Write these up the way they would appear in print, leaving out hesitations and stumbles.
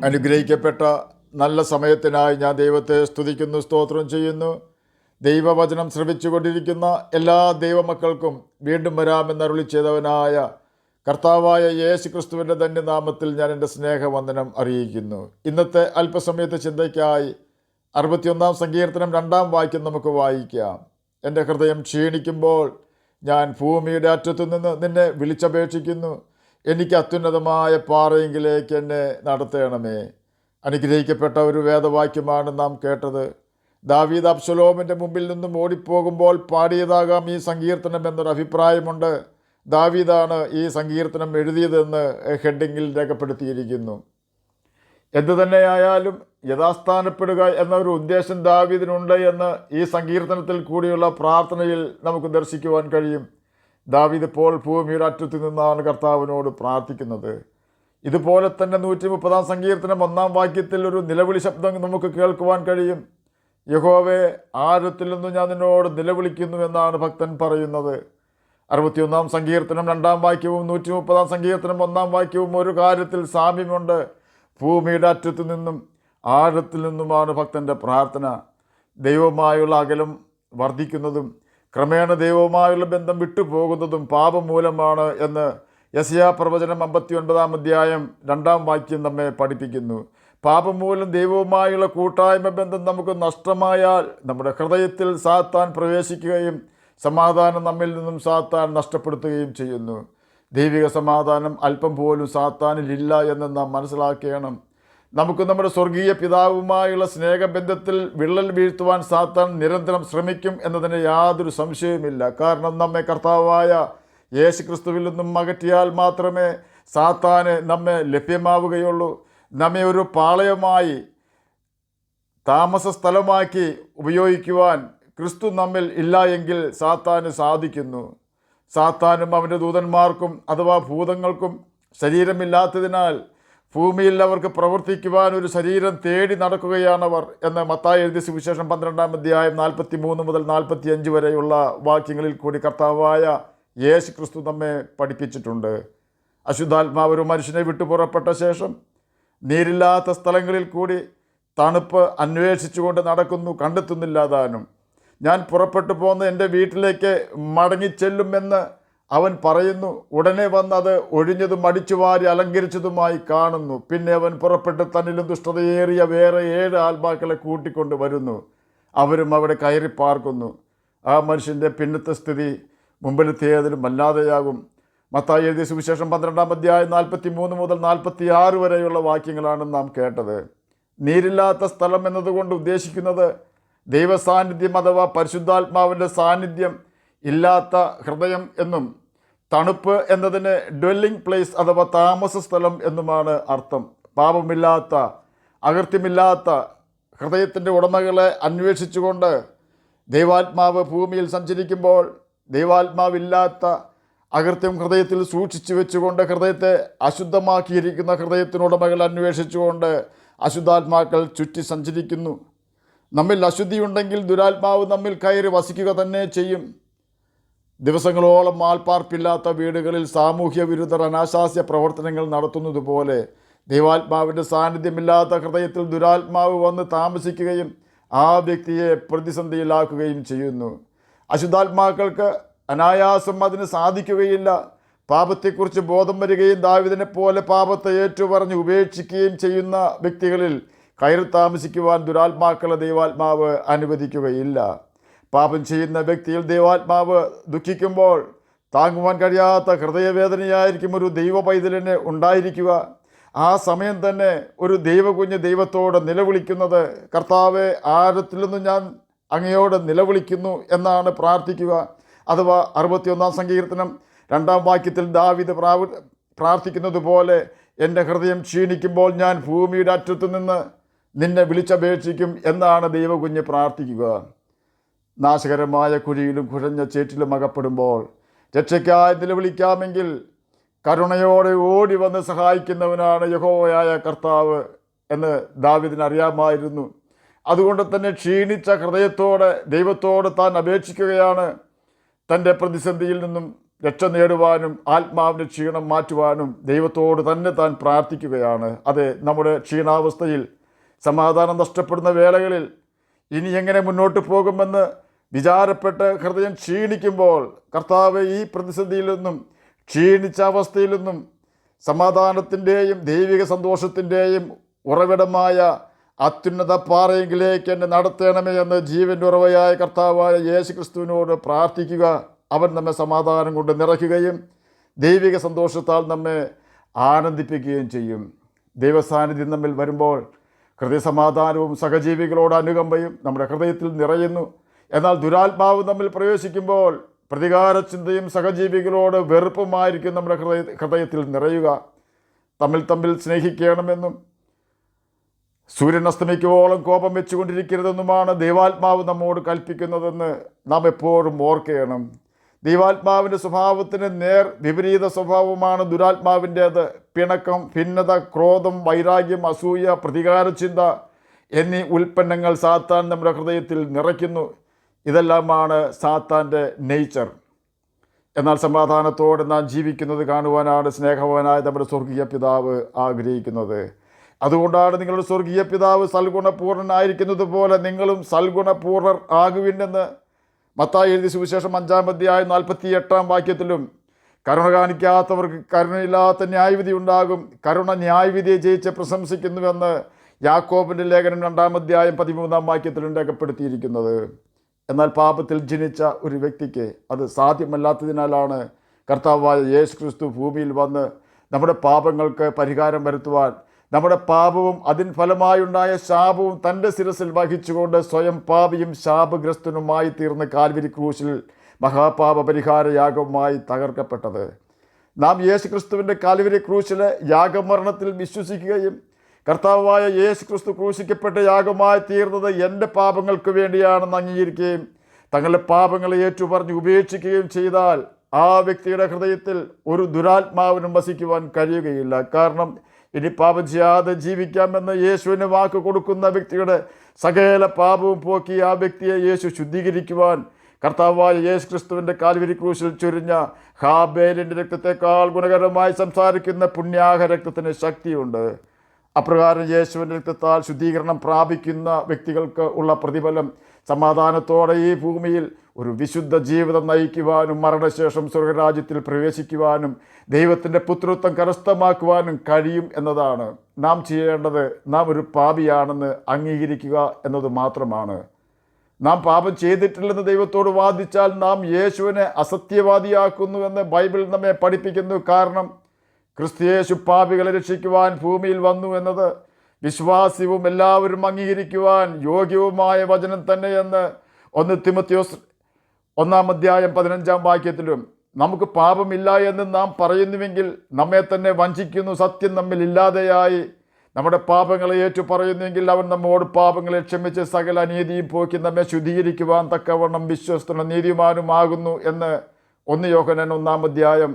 അനുഗ്രഹിക്കപ്പെട്ട നല്ല സമയത്തിനായി ഞാൻ ദൈവത്തെ സ്തുതിക്കുന്നു, സ്തോത്രം ചെയ്യുന്നു. ദൈവവചനം ശ്രവിച്ചുകൊണ്ടിരിക്കുന്ന എല്ലാ ദൈവമക്കൾക്കും വീണ്ടും വരാമെന്ന് അരുളി ചെയ്തവനായ കർത്താവായ യേശു ക്രിസ്തുവിൻ്റെ ധന്യനാമത്തിൽ ഞാൻ എൻ്റെ സ്നേഹവന്ദനം അറിയിക്കുന്നു. ഇന്നത്തെ അല്പസമയത്തെ ചിന്തയ്ക്കായി 61 സങ്കീർത്തനം 2 വാക്യം നമുക്ക് വായിക്കാം. എൻ്റെ ഹൃദയം ക്ഷീണിക്കുമ്പോൾ ഞാൻ ഭൂമിയുടെ അറ്റത്തു നിന്ന് നിന്നെ വിളിച്ചപേക്ഷിക്കുന്നു. എനിക്ക് അത്യുന്നതമായ പാറയെങ്കിലേക്ക് എന്നെ നടത്തണമേ. അനുഗ്രഹിക്കപ്പെട്ട ഒരു വേദവാക്യമാണ് നാം കേട്ടത്. ദാവീദ് അബ്ശലോമിൻ്റെ മുമ്പിൽ നിന്നും ഓടിപ്പോകുമ്പോൾ പാടിയതാകാം ഈ സങ്കീർത്തനം എന്നൊരു അഭിപ്രായമുണ്ട്. ദാവീദാണ് ഈ സങ്കീർത്തനം എഴുതിയതെന്ന് ഹെഡിങ്ങിൽ രേഖപ്പെടുത്തിയിരിക്കുന്നു. എന്തു തന്നെയായാലും യഥാസ്ഥാനപ്പെടുക എന്നൊരു ഉദ്ദേശം ദാവീദിനുണ്ട് എന്ന് ഈ സങ്കീർത്തനത്തിൽ കൂടിയുള്ള പ്രാർത്ഥനയിൽ നമുക്ക് ദർശിക്കുവാൻ കഴിയും. ദാവീദ് ഇപ്പോൾ ഭൂമിയുടെ അറ്റത്തു നിന്നാണ് കർത്താവിനോട് പ്രാർത്ഥിക്കുന്നത്. ഇതുപോലെ തന്നെ 130 സങ്കീർത്തനം 1 വാക്യത്തിൽ ഒരു നിലവിളി ശബ്ദം നമുക്ക് കേൾക്കുവാൻ കഴിയും. യഹോവേ, ആഴത്തിൽ നിന്ന് ഞാൻ നിന്നോട് നിലവിളിക്കുന്നു എന്നാണ് ഭക്തൻ പറയുന്നത്. 61 സങ്കീർത്തനം 2 വാക്യവും 130 സങ്കീർത്തനം 1 വാക്യവും ഒരു കാര്യത്തിൽ സാമ്യമുണ്ട്. ഭൂമിയുടെ അറ്റത്തു നിന്നും ആഴത്തിൽ നിന്നുമാണ് ഭക്തൻ്റെ പ്രാർത്ഥന. ദൈവവുമായുള്ള അകലം വർദ്ധിക്കുന്നതും ക്രമേണ ദൈവവുമായുള്ള ബന്ധം വിട്ടുപോകുന്നതും പാപം മൂലമാണ് എന്ന് യെശയ്യാ പ്രവചനം 59 അധ്യായം 2 വാക്യം നമ്മെ പഠിപ്പിക്കുന്നു. പാപം മൂലം ദൈവവുമായുള്ള കൂട്ടായ്മ ബന്ധം നമുക്ക് നഷ്ടമായാൽ നമ്മുടെ ഹൃദയത്തിൽ സാത്താൻ പ്രവേശിക്കുകയും സമാധാനം നമ്മിൽ നിന്നും സാത്താൻ നഷ്ടപ്പെടുത്തുകയും ചെയ്യുന്നു. ദൈവിക സമാധാനം അല്പം പോലും സാത്താനിലില്ല എന്ന് നാം മനസ്സിലാക്കണം. നമുക്ക് നമ്മുടെ സ്വർഗീയ പിതാവുമായുള്ള സ്നേഹബന്ധത്തിൽ വിള്ളൽ വീഴ്ത്തുവാൻ സാത്താൻ നിരന്തരം ശ്രമിക്കും എന്നതിന് യാതൊരു സംശയവുമില്ല. കാരണം നമ്മെ കർത്താവായ യേശു ക്രിസ്തുവിൽ നിന്നും അകറ്റിയാൽ മാത്രമേ സാത്താന് നമ്മെ ലഭ്യമാവുകയുള്ളൂ. നമ്മെ ഒരു പാളയമായി താമസ സ്ഥലമാക്കി ഉപയോഗിക്കുവാൻ ക്രിസ്തു നമ്മിൽ ഇല്ല എങ്കിൽ സാത്താന് സാധിക്കുന്നു. സാത്താനും അവൻ്റെ ദൂതന്മാർക്കും അഥവാ ഭൂതങ്ങൾക്കും ശരീരമില്ലാത്തതിനാൽ ഭൂമിയിൽ അവർക്ക് പ്രവർത്തിക്കുവാൻ ഒരു ശരീരം തേടി നടക്കുകയാണവർ എന്ന് മത്തായി എഴുതിയ സുവിശേഷം 12 അധ്യായം 43 മുതൽ 45 വരെയുള്ള വാക്യങ്ങളിൽ കൂടി കർത്താവായ യേശു ക്രിസ്തു നമ്മെ പഠിപ്പിച്ചിട്ടുണ്ട്. അശുദ്ധാത്മാവ് ഒരു മനുഷ്യനെ വിട്ടു പുറപ്പെട്ട ശേഷം നീരില്ലാത്ത സ്ഥലങ്ങളിൽ കൂടി തണുപ്പ് അന്വേഷിച്ചുകൊണ്ട് നടക്കുന്നു, കണ്ടെത്തുന്നില്ല താനും. ഞാൻ പുറപ്പെട്ടു പോന്ന് എൻ്റെ വീട്ടിലേക്ക് മടങ്ങിച്ചെല്ലുമെന്ന് അവൻ പറയുന്നു. ഉടനെ വന്ന് അത് ഒഴിഞ്ഞതും അടിച്ചുവാരി അലങ്കരിച്ചതുമായി കാണുന്നു. പിന്നെ അവൻ പുറപ്പെട്ട് തന്നിലും ദുഷ്ടതയേറിയ വേറെ 7 ആത്മാക്കളെ കൂട്ടിക്കൊണ്ട് വരുന്നു. അവരും അവിടെ കയറി പാർക്കുന്നു. ആ മനുഷ്യൻ്റെ പിന്നത്തെ സ്ഥിതി മുമ്പിലത്തേതിലും വല്ലാതെയാകും. മത്തായി എഴുതിയ സുവിശേഷം 12 അധ്യായം 43 മുതൽ 46 വരെയുള്ള വാക്യങ്ങളാണ് നാം കേട്ടത്. നീരില്ലാത്ത സ്ഥലം എന്നതുകൊണ്ട് ഉദ്ദേശിക്കുന്നത് ദൈവസാന്നിധ്യം അഥവാ പരിശുദ്ധാത്മാവിൻ്റെ സാന്നിധ്യം ഇല്ലാത്ത ഹൃദയം എന്നും തണുപ്പ് എന്നതിന് ഡ്വെല്ലിംഗ് പ്ലേസ് അഥവാ താമസ സ്ഥലം എന്നുമാണ് അർത്ഥം. പാപമില്ലാത്ത അകൃത്യമില്ലാത്ത ഹൃദയത്തിൻ്റെ ഉടമകളെ അന്വേഷിച്ചുകൊണ്ട് ദൈവാത്മാവ് ഭൂമിയിൽ സഞ്ചരിക്കുമ്പോൾ ദൈവാത്മാവില്ലാത്ത അകൃത്യം ഹൃദയത്തിൽ സൂക്ഷിച്ചു വെച്ചുകൊണ്ട് ഹൃദയത്തെ അശുദ്ധമാക്കിയിരിക്കുന്ന ഹൃദയത്തിനുടമകൾ അന്വേഷിച്ചുകൊണ്ട് അശുദ്ധാത്മാക്കൾ ചുറ്റി സഞ്ചരിക്കുന്നു. നമ്മിൽ അശുദ്ധിയുണ്ടെങ്കിൽ ദുരാത്മാവ് നമ്മിൽ കയറി വസിക്കുക തന്നെ ചെയ്യും. ദിവസങ്ങളോളം ആൾപ്പാർപ്പില്ലാത്ത വീടുകളിൽ സാമൂഹ്യ വിരുദ്ധർ അനാശാസ്യ പ്രവർത്തനങ്ങൾ നടത്തുന്നത് പോലെ ദൈവാത്മാവിൻ്റെ സാന്നിധ്യമില്ലാത്ത ഹൃദയത്തിൽ ദുരാത്മാവ് വന്ന് താമസിക്കുകയും ആ വ്യക്തിയെ പ്രതിസന്ധിയിലാക്കുകയും ചെയ്യുന്നു. അശുദ്ധാത്മാക്കൾക്ക് അനായാസം അതിന് സാധിക്കുകയില്ല. പാപത്തെക്കുറിച്ച് ബോധം വരികയും ദാവീദിനെ പോലെ പാപത്തെ ഏറ്റുപറഞ്ഞ് ഉപേക്ഷിക്കുകയും ചെയ്യുന്ന വ്യക്തികളിൽ കയറി താമസിക്കുവാൻ ദുരാത്മാക്കളെ ദൈവാത്മാവ് അനുവദിക്കുകയില്ല. പാപം ചെയ്യുന്ന വ്യക്തിയിൽ ദൈവാത്മാവ് ദുഃഖിക്കുമ്പോൾ താങ്ങുവാൻ കഴിയാത്ത ഹൃദയവേദനയായിരിക്കും ഒരു ദൈവ പൈതലിന് ഉണ്ടായിരിക്കുക. ആ സമയം തന്നെ ഒരു ദൈവകുഞ്ഞ് ദൈവത്തോട് നിലവിളിക്കുന്നത്, കർത്താവെ, ആഴത്തിൽ നിന്ന് ഞാൻ അങ്ങയോട് നിലവിളിക്കുന്നു എന്നാണ് പ്രാർത്ഥിക്കുക. അഥവാ 61 സങ്കീർത്തനം 2 വാക്യത്തിൽ ദാവീദ് പ്രാർത്ഥിക്കുന്നത് പോലെ എൻ്റെ ഹൃദയം ക്ഷീണിക്കുമ്പോൾ ഞാൻ ഭൂമിയുടെ അറ്റത്തു നിന്ന് നിന്നെ വിളിച്ചപേക്ഷിക്കും എന്നാണ് ദൈവകുഞ്ഞ് പ്രാർത്ഥിക്കുക. നാശകരമായ കുഴിയിലും കുഴഞ്ഞ ചേറ്റിലും അകപ്പെടുമ്പോൾ രക്ഷയ്ക്കായി നിലവിളിക്കാമെങ്കിൽ കരുണയോടെ ഓടി വന്ന് സഹായിക്കുന്നവനാണ് യഹോവയായ കർത്താവ് എന്ന് ദാവീദിന് അറിയാമായിരുന്നു. അതുകൊണ്ട് തന്നെ ക്ഷീണിച്ച ഹൃദയത്തോടെ ദൈവത്തോട് താൻ അപേക്ഷിക്കുകയാണ്. തൻ്റെ പ്രതിസന്ധിയിൽ നിന്നും രക്ഷ നേടുവാനും ആത്മാവിൻ്റെ ക്ഷീണം മാറ്റുവാനും ദൈവത്തോട് തന്നെ താൻ പ്രാർത്ഥിക്കുകയാണ്. അതെ, നമ്മുടെ ക്ഷീണാവസ്ഥയിൽ, സമാധാനം നഷ്ടപ്പെടുന്ന വേളകളിൽ ഇനി എങ്ങനെ മുന്നോട്ട് പോകുമെന്ന് വിചാരപ്പെട്ട് ഹൃദയം ക്ഷീണിക്കുമ്പോൾ, കർത്താവ് ഈ പ്രതിസന്ധിയിൽ നിന്നും, ക്ഷീണിച്ച അവസ്ഥയിൽ നിന്നും സമാധാനത്തിൻ്റെയും ദൈവിക സന്തോഷത്തിൻ്റെയും ഉറവിടമായ അത്യുന്നത പാറയെങ്കിലേക്ക് എന്നെ നടത്തണമേ എന്ന് ജീവൻ്റെ ഉറവയായ കർത്താവായ യേശു ക്രിസ്തുവിനോട് പ്രാർത്ഥിക്കുക. അവൻ നമ്മെ സമാധാനം കൊണ്ട് നിറയ്ക്കുകയും ദൈവിക സന്തോഷത്താൽ നമ്മെ ആനന്ദിപ്പിക്കുകയും ചെയ്യും. ദൈവസാന്നിധ്യം നമ്മിൽ വരുമ്പോൾ ഹൃദയസമാധാനവും സഹജീവികളോട് അനുകമ്പയും നമ്മുടെ ഹൃദയത്തിൽ നിറയുന്നു. എന്നാൽ ദുരാത്മാവ് നമ്മിൽ പ്രവേശിക്കുമ്പോൾ പ്രതികാര ചിന്തയും സഹജീവികളോട് വെറുപ്പുമായിരിക്കും നമ്മുടെ ഹൃദയത്തിൽ നിറയുക. തമ്മിൽ സ്നേഹിക്കണമെന്നും സൂര്യൻ അസ്തമിക്കുവോളം കോപം വെച്ചുകൊണ്ടിരിക്കരുതെന്നുമാണ് ദൈവാത്മാവ് നമ്മോട് കൽപ്പിക്കുന്നതെന്ന് നാം എപ്പോഴും ഓർക്കണം. ദൈവാത്മാവിൻ്റെ സ്വഭാവത്തിന് നേർ വിപരീത സ്വഭാവമാണ് ദുരാത്മാവിൻ്റേത്. പിണക്കം, ഭിന്നത, ക്രോധം, വൈരാഗ്യം, അസൂയ, പ്രതികാരചിന്ത എന്നീ ഉൽപ്പന്നങ്ങൾ സാത്താൻ നമ്മുടെ ഹൃദയത്തിൽ നിറയ്ക്കുന്നു. ഇതെല്ലാമാണ് സാത്താൻ്റെ നേച്ചർ. എന്നാൽ സമാധാനത്തോടെ നാം ജീവിക്കുന്നത് കാണുവാനാണ് സ്നേഹവാനായ നമ്മുടെ സ്വർഗീയ പിതാവ് ആഗ്രഹിക്കുന്നത്. അതുകൊണ്ടാണ് നിങ്ങളുടെ സ്വർഗീയ പിതാവ് സൽഗുണപൂർണ്ണനായിരിക്കുന്നത് പോലെ നിങ്ങളും സൽഗുണപൂർണ്ണർ ആകുവിനെന്ന് മത്തായി എഴുതിയ സുവിശേഷം 5-ാം അധ്യായം 48-ാം വാക്യത്തിലും, കരുണ കാണിക്കാത്തവർക്ക് കരുണയില്ലാത്ത ന്യായവിധി ഉണ്ടാകും, കരുണ ന്യായവിധിയെ ജയിച്ച് പ്രശംസിക്കുന്നുവെന്ന് യാക്കോബിൻ്റെ ലേഖനം 2-ാം അധ്യായം 13-ാം വാക്യത്തിലും രേഖപ്പെടുത്തിയിരിക്കുന്നത്. എന്നാൽ പാപത്തിൽ ജനിച്ച ഒരു വ്യക്തിക്ക് അത് സാധ്യമല്ലാത്തതിനാലാണ് കർത്താവായ യേശു ക്രിസ്തു ഭൂമിയിൽ വന്ന് നമ്മുടെ പാപങ്ങൾക്ക് പരിഹാരം വരുത്തുവാൻ, നമ്മുടെ പാപവും അതിന് ഫലമായുണ്ടായ ശാപവും തൻ്റെ ശിരസിൽ വഹിച്ചുകൊണ്ട് സ്വയം പാപിയും ശാപഗ്രസ്തനുമായി തീർന്ന കാൽവരി ക്രൂശിൽ മഹാപാപ പരിഹാര യാഗവുമായി തകർക്കപ്പെട്ടത്. നാം യേശു ക്രിസ്തുവിൻ്റെ കാൽവരി ക്രൂശിലെ യാഗമരണത്തിൽ വിശ്വസിക്കുകയും കർത്താവായ യേശു ക്രിസ്തു ക്രൂശിക്കപ്പെട്ട യാഗമായി തീർന്നത് എൻ്റെ പാപങ്ങൾക്ക് വേണ്ടിയാണെന്ന് അംഗീകരിക്കുകയും തങ്ങളുടെ പാപങ്ങളെ ഏറ്റുപറഞ്ഞ് ഉപേക്ഷിക്കുകയും ചെയ്താൽ ആ വ്യക്തിയുടെ ഹൃദയത്തിൽ ഒരു ദുരാത്മാവിനും വസിക്കുവാൻ കഴിയുകയില്ല. കാരണം ഇനി പാപം ചെയ്യാതെ ജീവിക്കാമെന്ന് യേശുവിന് വാക്ക് കൊടുക്കുന്ന വ്യക്തിയുടെ സകല പാപവും പോക്കി ആ വ്യക്തിയെ യേശു ശുദ്ധീകരിക്കുവാൻ കർത്താവായ യേശു ക്രിസ്തുവിൻ്റെ കാൽവരി ക്രൂശിൽ ചൊരിഞ്ഞ ഹാബേലിൻ്റെ രക്തത്തെക്കാൾ ഗുണകരമായി സംസാരിക്കുന്ന പുണ്യാഹ രക്തത്തിന് ശക്തിയുണ്ട്. അപ്രകാരം യേശുവിൻ്റെ രക്തത്താൽ ശുദ്ധീകരണം പ്രാപിക്കുന്ന വ്യക്തികൾക്ക് ഉള്ള പ്രതിഫലം സമാധാനത്തോടെ ഈ ഭൂമിയിൽ ഒരു വിശുദ്ധ ജീവിതം നയിക്കുവാനും മരണശേഷം സ്വർഗരാജ്യത്തിൽ പ്രവേശിക്കുവാനും ദൈവത്തിൻ്റെ പുത്രത്വം കരസ്ഥമാക്കുവാനും കഴിയും എന്നതാണ്. നാം ചെയ്യേണ്ടത് നാം ഒരു പാപിയാണെന്ന് അംഗീകരിക്കുക എന്നത് മാത്രമാണ്. നാം പാപം ചെയ്തിട്ടില്ലെന്ന് ദൈവത്തോട് വാദിച്ചാൽ നാം യേശുവിനെ അസത്യവാദിയാക്കുന്നുവെന്ന് ബൈബിൾ നമ്മെ പഠിപ്പിക്കുന്നു. കാരണം ക്രിസ്തുയേശു പാപികളെ രക്ഷിക്കുവാൻ ഭൂമിയിൽ വന്നു എന്നത് വിശ്വാസ്യവും എല്ലാവരും അംഗീകരിക്കുവാൻ യോഗ്യവുമായ വചനം തന്നെയെന്ന് 1 തിമോത്തിയോസ് 1-ാം അധ്യായം 15-ാം വാക്യത്തിലും, നമുക്ക് പാപമില്ല എന്ന് നാം പറയുന്നുവെങ്കിൽ നമ്മെ തന്നെ വഞ്ചിക്കുന്നു, സത്യം നമ്മിൽ ഇല്ലാതെയായി. നമ്മുടെ പാപങ്ങളെ ഏറ്റു പറയുന്നുവെങ്കിൽ അവൻ നമ്മോട് പാപങ്ങളെ ക്ഷമിച്ച് സകല അനീതിയും പോക്കി നമ്മെ ശുദ്ധീകരിക്കുവാൻ തക്കവണ്ണം വിശ്വസ്തനും നീതിമാനുമാകുന്നു എന്ന് 1 യോഹന്നാൻ 1-ാം അധ്യായം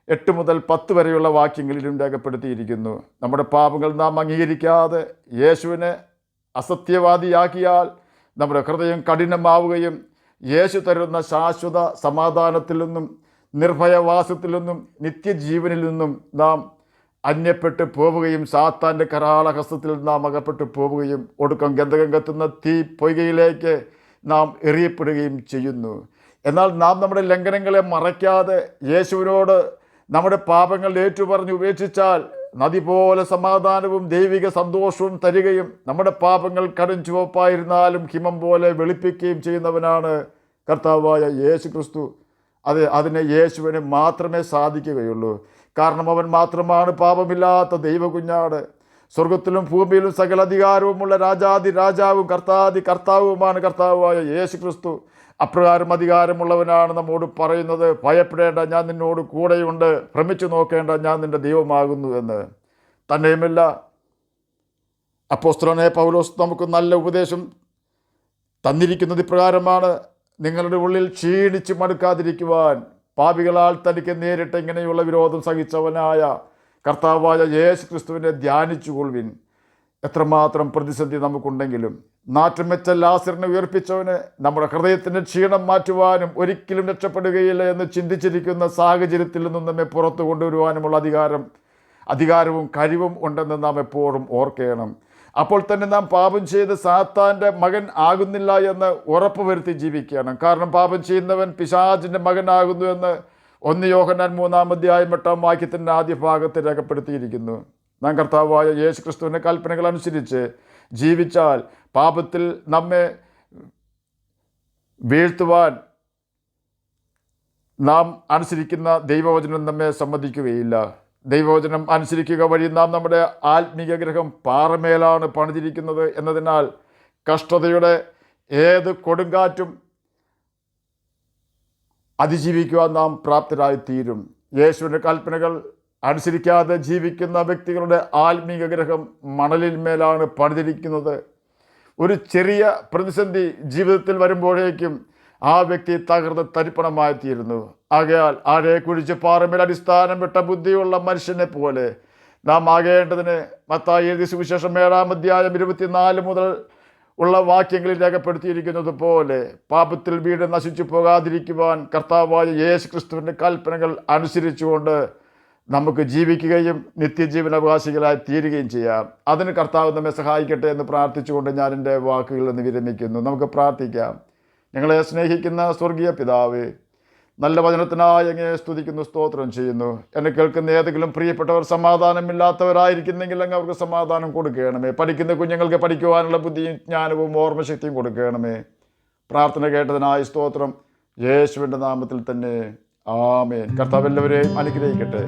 8 മുതൽ 10 വരെയുള്ള വാക്യങ്ങളിലും രേഖപ്പെടുത്തിയിരിക്കുന്നു. നമ്മുടെ പാപങ്ങൾ നാം അംഗീകരിക്കാതെ യേശുവിനെ അസത്യവാദിയാക്കിയാൽ നമ്മുടെ ഹൃദയം കഠിനമാവുകയും യേശു തരുന്ന ശാശ്വത സമാധാനത്തിൽ നിന്നും നിർഭയവാസത്തിൽ നിന്നും നിത്യജീവനിൽ നിന്നും നാം അന്യപ്പെട്ടു പോവുകയും സാത്താൻ്റെ കരാളഹസ്തത്തിൽ നാം അകപ്പെട്ടു പോവുകയും ഒടുക്കം ഗന്ധകം കത്തുന്ന തീ പൊയ്കയിലേക്ക് നാം എറിയപ്പെടുകയും ചെയ്യുന്നു. എന്നാൽ നാം നമ്മുടെ ലംഘനങ്ങളെ മറയ്ക്കാതെ യേശുവിനോട് നമ്മുടെ പാപങ്ങൾ ഏറ്റുപറഞ്ഞ് ഉപേക്ഷിച്ചാൽ നദി പോലെ സമാധാനവും ദൈവിക സന്തോഷവും തരികയും നമ്മുടെ പാപങ്ങൾ കടും ചുവപ്പായിരുന്നാലും ഹിമം പോലെ വെളുപ്പിക്കുകയും ചെയ്യുന്നവനാണ് കർത്താവായ യേശു ക്രിസ്തു. അതിന് യേശുവിന് മാത്രമേ സാധിക്കുകയുള്ളൂ. കാരണം അവൻ മാത്രമാണ് പാപമില്ലാത്ത ദൈവകുഞ്ഞാട്. സ്വർഗത്തിലും ഭൂമിയിലും സകല അധികാരവുമുള്ള രാജാതി രാജാവും കർത്താതി കർത്താവുമാണ് കർത്താവായ യേശു ക്രിസ്തു. അപ്രകാരം അധികാരമുള്ളവനാണ് നമ്മോട് പറയുന്നത്, ഭയപ്പെടേണ്ട, ഞാൻ നിന്നോട് കൂടെയുണ്ട്, ഭ്രമിച്ചു നോക്കേണ്ട, ഞാൻ നിൻ്റെ ദൈവമാകുന്നു എന്ന്. തന്നെയുമല്ല, അപ്പോസ്തലനായ പൗലോസ് നമുക്ക് നല്ല ഉപദേശം തന്നിരിക്കുന്നത് ഇപ്രകാരമാണ്: നിങ്ങളുടെ ഉള്ളിൽ ക്ഷീണിച്ച് മടുക്കാതിരിക്കുവാൻ പാപികളാൽ തനിക്ക് നേരിട്ട് ഇങ്ങനെയുള്ള വിരോധം സഹിച്ചവനായ കർത്താവായ യേശു ക്രിസ്തുവിനെ ധ്യാനിച്ചുകൊള്ളുവിൻ. എത്രമാത്രം പ്രതിസന്ധി നമുക്കുണ്ടെങ്കിലും നാറ്റം വെച്ച ലാസറിനെ ഉയർപ്പിച്ചവന് നമ്മുടെ ഹൃദയത്തിൻ്റെ ക്ഷീണം മാറ്റുവാനും ഒരിക്കലും രക്ഷപ്പെടുകയില്ല എന്ന് ചിന്തിച്ചിരിക്കുന്ന സാഹചര്യത്തിൽ നിന്നും നമ്മെ പുറത്തു കൊണ്ടുവരുവാനുമുള്ള അധികാരവും കഴിവും ഉണ്ടെന്ന് നാം എപ്പോഴും ഓർക്കണം. അപ്പോൾ തന്നെ നാം പാപം ചെയ്ത് സാത്താൻ്റെ മകൻ ആകുന്നില്ല എന്ന് ഉറപ്പ് വരുത്തി ജീവിക്കണം. കാരണം പാപം ചെയ്യുന്നവൻ പിശാചിൻ്റെ മകനാകുന്നു എന്ന് 1 യോഹന്നാൻ 3-ാം ആദ്യ ഭാഗത്ത് രേഖപ്പെടുത്തിയിരിക്കുന്നു. നാം കർത്താവായ യേശു ക്രിസ്തുവിൻ്റെ കൽപ്പനകൾ അനുസരിച്ച് ജീവിച്ചാൽ പാപത്തിൽ നമ്മെ വീഴ്ത്തുവാൻ നാം അനുസരിക്കുന്ന ദൈവവചനം നമ്മെ സമ്മതിക്കുകയില്ല. ദൈവവചനം അനുസരിക്കുക വഴി നാം നമ്മുടെ ആത്മീയ ഗ്രഹം പാറമേലാണ് പണിതിരിക്കുന്നത് എന്നതിനാൽ കഷ്ടതയുടെ ഏത് കൊടുങ്കാറ്റും അതിജീവിക്കുവാൻ നാം പ്രാപ്തരായിത്തീരും. യേശുവിൻ്റെ കൽപ്പനകൾ അനുസരിക്കാതെ ജീവിക്കുന്ന വ്യക്തികളുടെ ആത്മീയ ഗ്രഹം മണലിന്മേലാണ് പണിതിരിക്കുന്നത്. ഒരു ചെറിയ പ്രതിസന്ധി ജീവിതത്തിൽ വരുമ്പോഴേക്കും ആ വ്യക്തി തകർന്ന് തരിപ്പണമായി തീരുന്നു. ആകയാൽ ആഴെ കുഴിച്ച് പാറമേൽ അടിസ്ഥാനം വിട്ട ബുദ്ധിയുള്ള മനുഷ്യനെ പോലെ നാം ആകേണ്ടതിന് മത്തായി എഴുതിയ സുവിശേഷം 7-ാം-അധ്യായം 24 മുതൽ ഉള്ള വാക്യങ്ങളിൽ രേഖപ്പെടുത്തിയിരിക്കുന്നത് പോലെ പാപത്തിൽ വീട് നശിച്ചു പോകാതിരിക്കുവാൻ കർത്താവായ യേശു ക്രിസ്തുവിൻ്റെ കൽപ്പനകൾ അനുസരിച്ചുകൊണ്ട് നമുക്ക് ജീവിക്കുകയും നിത്യജീവനാവകാശികളായി തീരുകയും ചെയ്യാം. അതിന് കർത്താവ് നമ്മെ സഹായിക്കട്ടെ എന്ന് പ്രാർത്ഥിച്ചുകൊണ്ട് ഞാൻ എൻ്റെ വാക്കുകളിൽ നിന്ന് വിരമിക്കുന്നു. നമുക്ക് പ്രാർത്ഥിക്കാം. ഞങ്ങളെ സ്നേഹിക്കുന്ന സ്വർഗീയ പിതാവേ, നല്ല വചനത്തിനായി അങ്ങയെ സ്തുതിക്കുന്നു, സ്തോത്രം ചെയ്യുന്നു. എന്നെ കേൾക്കുന്ന ഏതെങ്കിലും പ്രിയപ്പെട്ടവർ സമാധാനമില്ലാത്തവരായിരിക്കുന്നെങ്കിൽ അങ്ങ് അവർക്ക് സമാധാനം കൊടുക്കണമേ. പഠിക്കുന്ന കുഞ്ഞുങ്ങൾക്ക് പഠിക്കുവാനുള്ള ബുദ്ധിയും ജ്ഞാനവും ഓർമ്മശക്തിയും കൊടുക്കണമേ. പ്രാർത്ഥന കേട്ടതിനായി സ്തോത്രം. യേശുവിൻ്റെ നാമത്തിൽ തന്നെ ആമേൻ. കർത്താവ് എല്ലാവരെയും അനുഗ്രഹിക്കട്ടെ.